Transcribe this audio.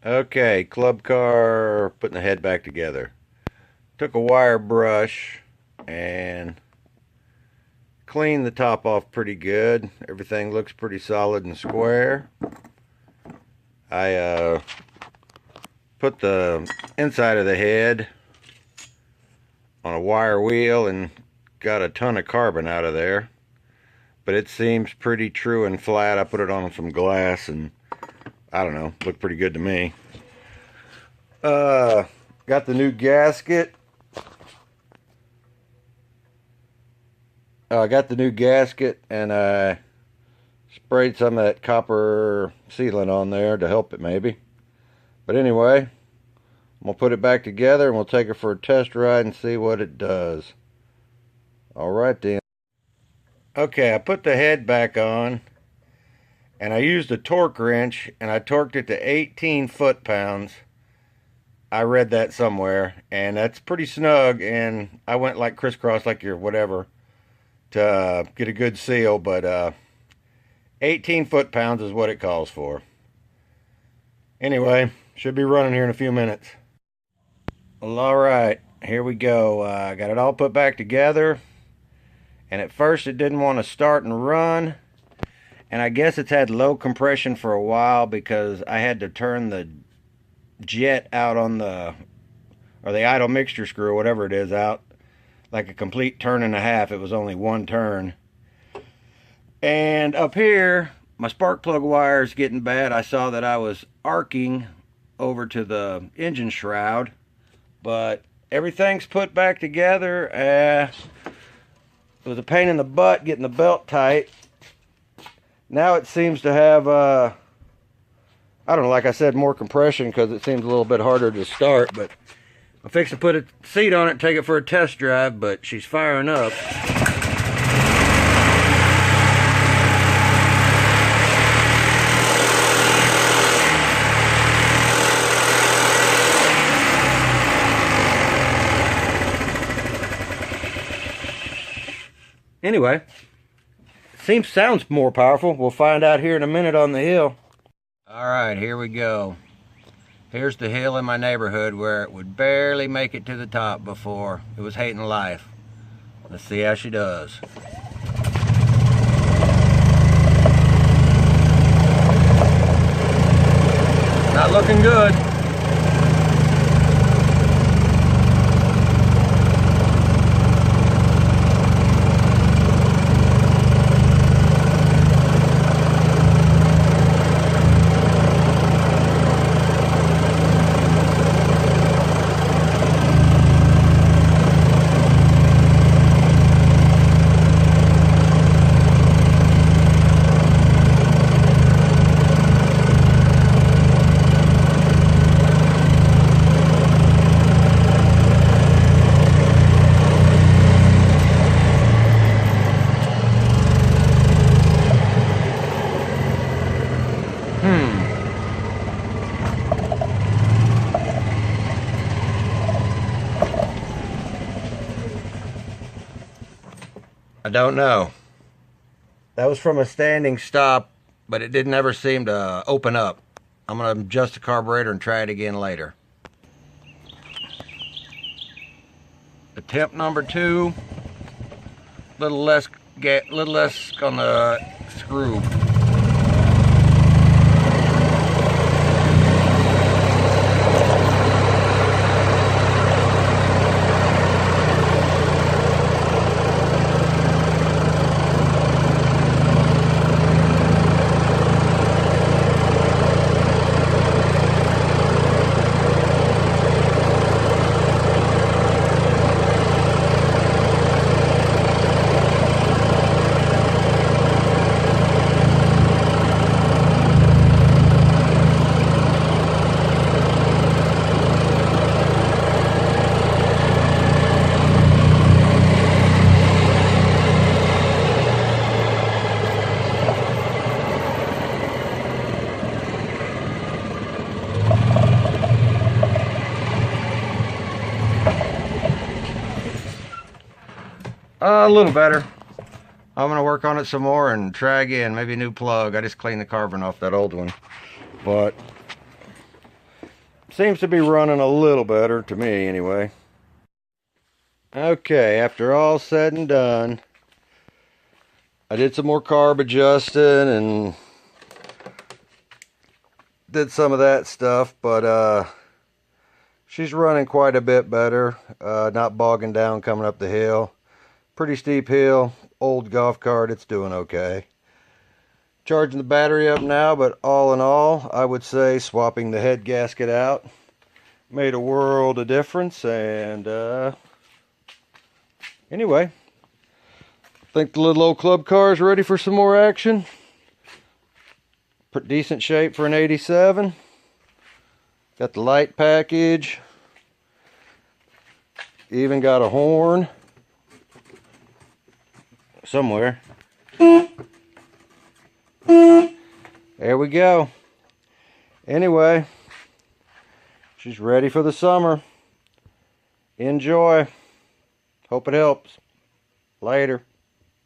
Okay, club car, putting the head back together. Took a wire brush and cleaned the top off pretty good. Everything looks pretty solid and square. I put the inside of the head on a wire wheel and got a ton of carbon out of there. But it seems pretty true and flat. I put it on some glass and I don't know, looked pretty good to me. Got the new gasket. I got the new gasket and I sprayed some of that copper sealant on there to help it maybe. But anyway, I'm going to put it back together and we'll take it for a test ride and see what it does. Alright then. Okay, I put the head back on and I used a torque wrench and I torqued it to 18 foot-pounds. I read that somewhere and that's pretty snug, and I went like crisscross like your whatever to get a good seal, but 18 foot-pounds is what it calls for. Anyway, should be running here in a few minutes. Well, alright, here we go. I got it all put back together, and at first it didn't want to start and run, and I guess it's had low compression for a while because I had to turn the jet out on the, or the idle mixture screw, whatever it is, out like a complete turn and a half. It was only one turn. And up here, my spark plug wire is getting bad. I saw that I was arcing over to the engine shroud, but everything's put back together. It was a pain in the butt getting the belt tight. Now it seems to have I don't know, like I said, more compression because it seems a little bit harder to start, but I'm fixing to put a seat on it and take it for a test drive, but she's firing up. Anyway, sounds more powerful. We'll find out here in a minute on the hill. Alright, here we go. Here's the hill in my neighborhood where it would barely make it to the top before it was hating life. Let's see how she does. Not looking good. I don't know. That was from a standing stop, but it didn't ever seem to open up. I'm going to adjust the carburetor and try it again later. Attempt number 2. Little less on the screw. A little better. I'm going to work on it some more and try again. Maybe a new plug. I just cleaned the carbon off that old one. But seems to be running a little better to me anyway. Okay, after all said and done, I did some more carb adjusting and did some of that stuff, but she's running quite a bit better, not bogging down coming up the hill. Pretty steep hill, old golf cart, it's doing okay. Charging the battery up now, but all in all, I would say swapping the head gasket out made a world of difference. And anyway, I think the little old club car is ready for some more action. Pretty decent shape for an 87. Got the light package. Even got a horn somewhere. There we go. Anyway, she's ready for the summer. Enjoy. Hope it helps. Later.